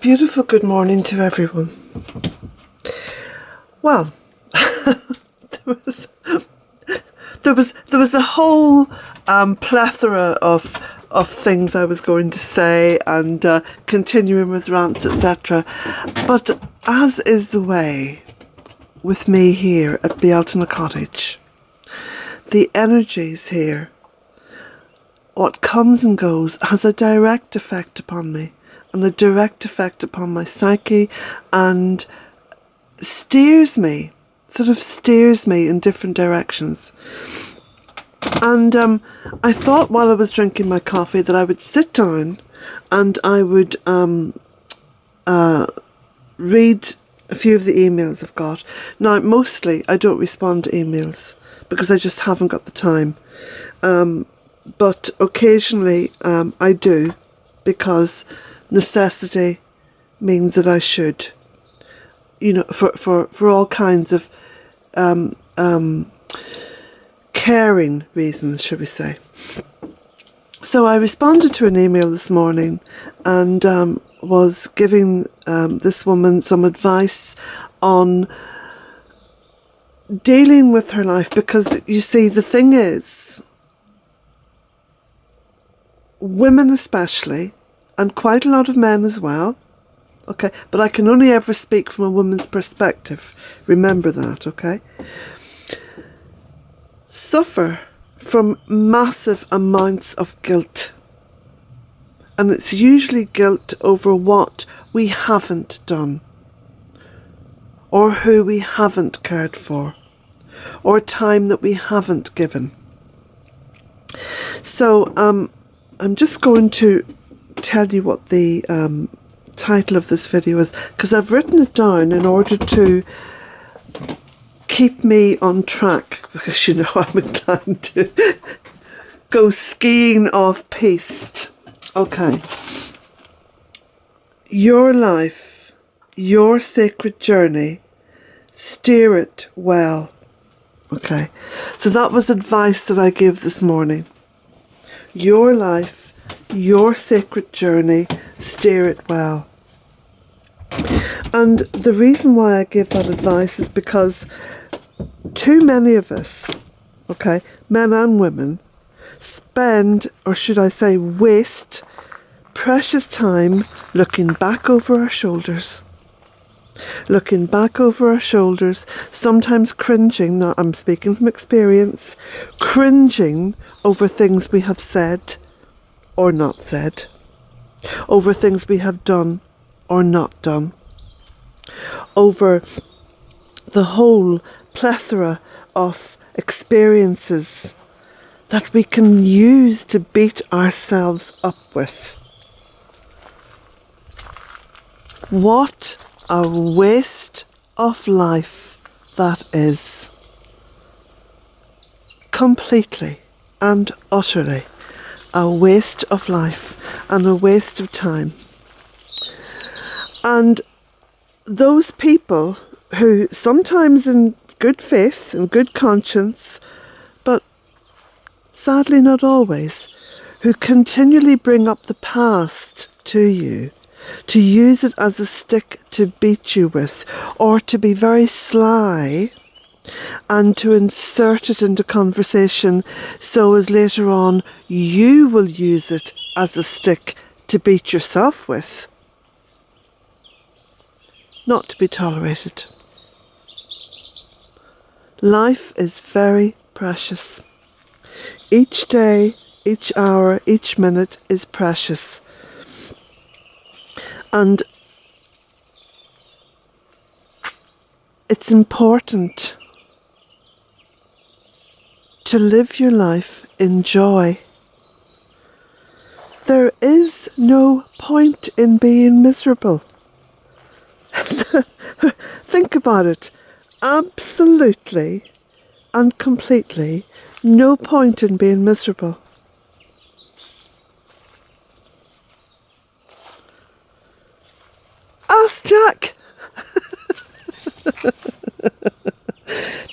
beautiful good morning to everyone. Well, there was a whole plethora of things I was going to say and continuing with rants, etc. But as is the way with me here at Bealtaine Cottage, the energies here, what comes and goes, has a direct effect upon me and a direct effect upon my psyche, and steers me in different directions. And I thought while I was drinking my coffee that I would sit down and I would read a few of the emails I've got. Now, mostly I don't respond to emails because I just haven't got the time. But occasionally I do, because necessity means that I should. You know, for all kinds of caring reasons, should we say. So I responded to an email this morning and was giving this woman some advice on dealing with her life, because you see, the thing is, women especially, and quite a lot of men as well, okay, but I can only ever speak from a woman's perspective, remember that, okay, suffer from massive amounts of guilt. And it's usually guilt over what we haven't done, or who we haven't cared for, or time that we haven't given. So I'm just going to tell you what the title of this video is, because I've written it down in order to keep me on track, because you know I'm inclined to go skiing off piste. Okay. Your life, your sacred journey, steer it well. Okay. So that was advice that I gave this morning. Your life, your sacred journey, steer it well. And the reason why I give that advice is because too many of us, okay, men and women, spend, or should I say waste, precious time looking back over our shoulders. Looking back over our shoulders, sometimes cringing, now I'm speaking from experience, cringing over things we have said or not said, over things we have done or not done, over the whole plethora of experiences that we can use to beat ourselves up with. What a waste of life that is. Completely and utterly a waste of life and a waste of time. And those people who, sometimes in good faith and good conscience, but sadly not always, who continually bring up the past to you, to use it as a stick to beat you with, or to be very sly and to insert it into conversation so as later on you will use it as a stick to beat yourself with. Not to be tolerated. Life is very precious. Each day, each hour, each minute is precious. And it's important to live your life in joy. There is no point in being miserable. Think about it. Absolutely and completely no point in being miserable. Ask Jack.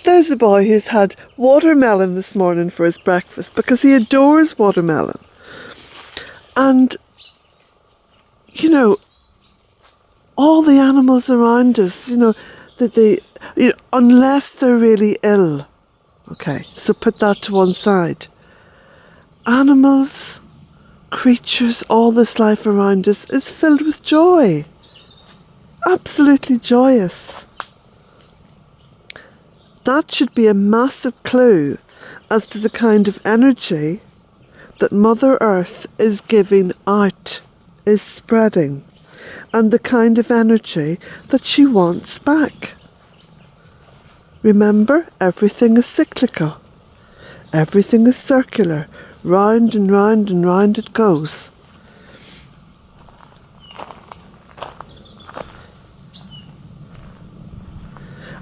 There's a boy who's had watermelon this morning for his breakfast because he adores watermelon. And, you know, all the animals around us, unless they're really ill. Okay, so put that to one side. Animals, creatures, all this life around us is filled with joy. Absolutely joyous. That should be a massive clue as to the kind of energy that Mother Earth is giving out, is spreading, and the kind of energy that she wants back. Remember, everything is cyclical. Everything is circular. Round and round and round it goes.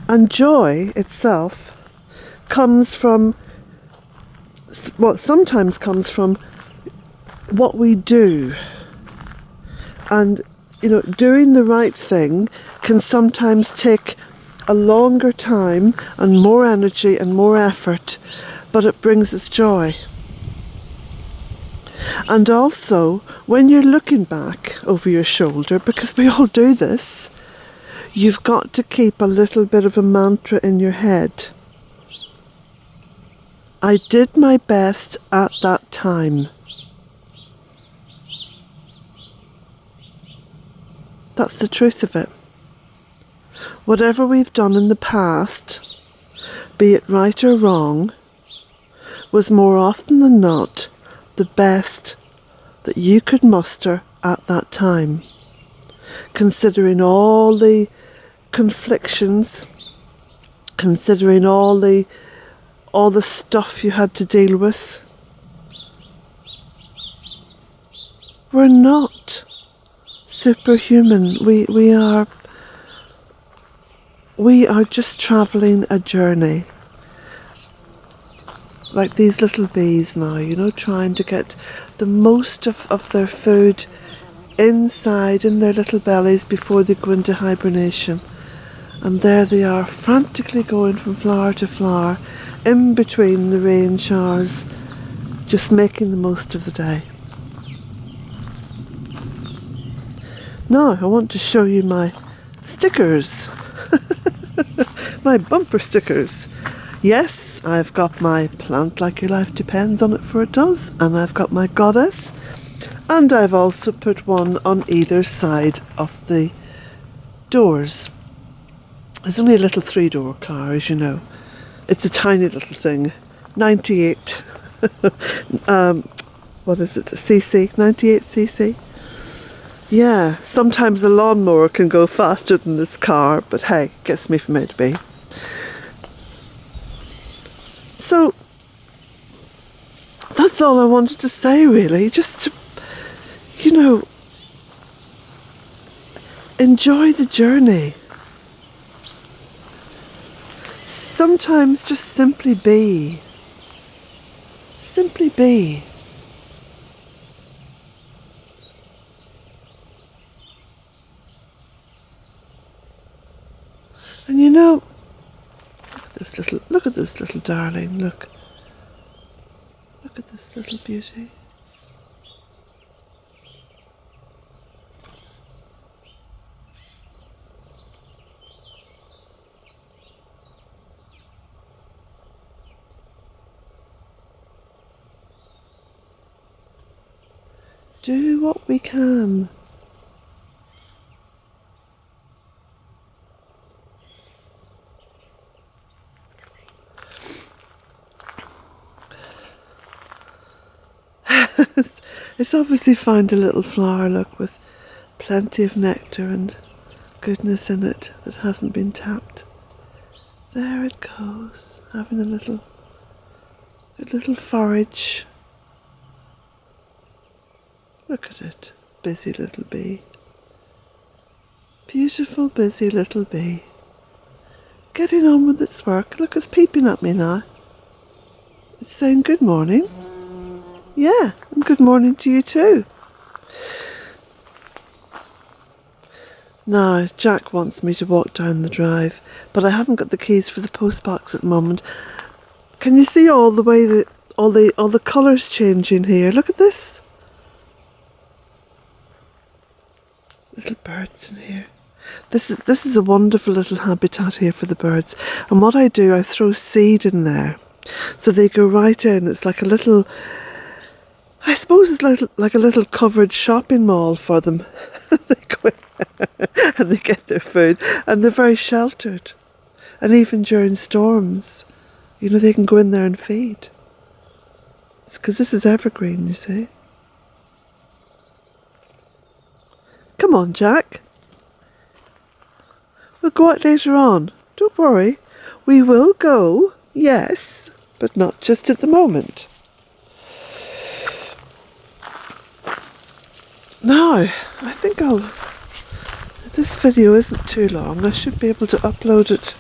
And joy itself comes from, sometimes comes from what we do. And, doing the right thing can sometimes take a longer time and more energy and more effort, but it brings us joy. And also, when you're looking back over your shoulder, because we all do this, you've got to keep a little bit of a mantra in your head. I did my best at that time. That's the truth of it. Whatever we've done in the past, be it right or wrong, was more often than not the best that you could muster at that time, considering all the conflictions, considering all the stuff you had to deal with. We're not superhuman. We are just travelling a journey. Like these little bees now, trying to get the most of their food inside in their little bellies before they go into hibernation. And there they are, frantically going from flower to flower, in between the rain showers, just making the most of the day. Now I want to show you my stickers. My bumper stickers. Yes, I've got my plant like your life depends on it, for it does, and I've got my goddess, and I've also put one on either side of the doors. There's only a little 3-door car, as you know. It's a tiny little thing, 98 what is it, cc, 98 cc. Yeah, sometimes a lawnmower can go faster than this car, but hey, gets me from A to B. So, that's all I wanted to say, really. Just to, enjoy the journey. Sometimes just simply be. Simply be. And look at this little darling, look at this little beauty. Do what we can. It's obviously found a little flower, look, with plenty of nectar and goodness in it that hasn't been tapped. There it goes, having a good little forage. Look at it, busy little bee. Beautiful, busy little bee. Getting on with its work. Look, it's peeping at me now. It's saying good morning. Yeah, and good morning to you too. Now, Jack wants me to walk down the drive, but I haven't got the keys for the postbox at the moment. Can you see all the way that all the colours changing here? Look at this. Little birds in here. This is a wonderful little habitat here for the birds. And what I do, I throw seed in there. So they go right in. It's like a little, I suppose it's like a little covered shopping mall for them. They go in and they get their food. And they're very sheltered. And even during storms, you know, they can go in there and feed. It's because this is evergreen, you see. Come on, Jack. We'll go out later on. Don't worry. We will go, yes, but not just at the moment. Now, I think this video isn't too long. I should be able to upload it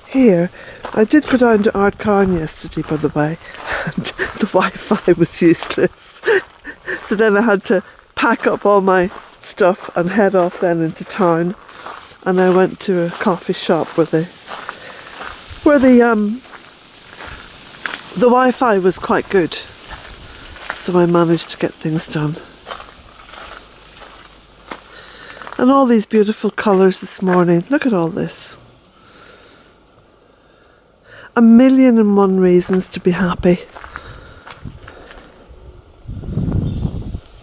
here. I did go down to Ardcarn yesterday, by the way, and the Wi-Fi was useless. So then I had to pack up all my stuff and head off then into town. And I went to a coffee shop where the Wi-Fi was quite good. So I managed to get things done. And all these beautiful colours this morning. Look at all this. 1,000,001 reasons to be happy.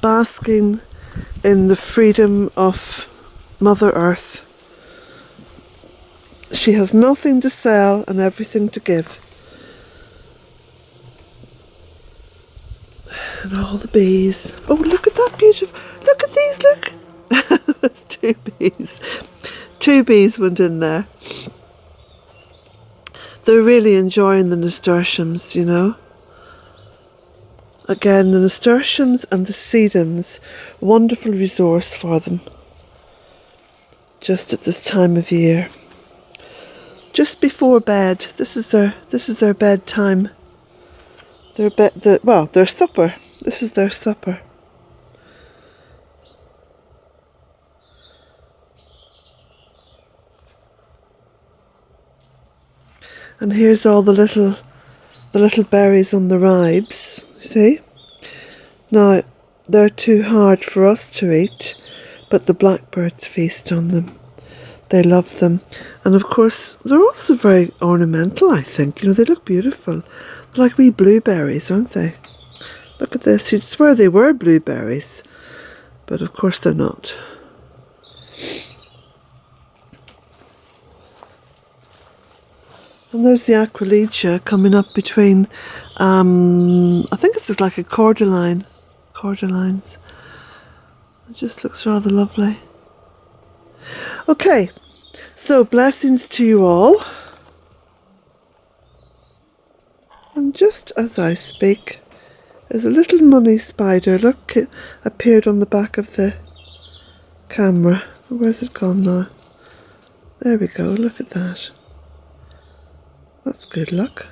Basking in the freedom of Mother Earth. She has nothing to sell and everything to give. And all the bees. Oh, look at that beautiful. Look at these, look. There's 2 bees. 2 bees went in there. They're really enjoying the nasturtiums, you know. Again, the nasturtiums and the sedums, wonderful resource for them. Just at this time of year. Just before bed. This is their bedtime. Their supper. This is their supper. And here's all the little berries on the ribes, see? Now, they're too hard for us to eat, but the blackbirds feast on them. They love them. And of course, they're also very ornamental, I think. You know, they look beautiful. They're like wee blueberries, aren't they? Look at this. You'd swear they were blueberries, but of course they're not. And there's the Aquilegia coming up between, I think it's just like a cordylines. It just looks rather lovely. Okay, so blessings to you all. And just as I speak, there's a little money spider. Look, it appeared on the back of the camera. Where's it gone now? There we go, look at that. That's good luck.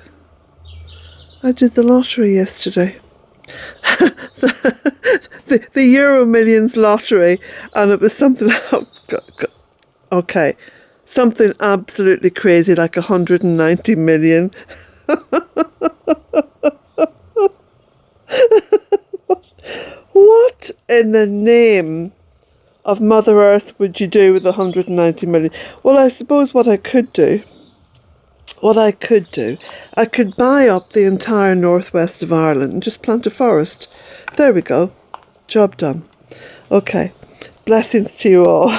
I did the lottery yesterday. the Euro Millions lottery, and it was something, okay, something absolutely crazy, like 190 million. What in the name of Mother Earth would you do with 190 million? Well, I suppose what I could do, I could buy up the entire northwest of Ireland and just plant a forest. There we go. Job done. Okay. Blessings to you all.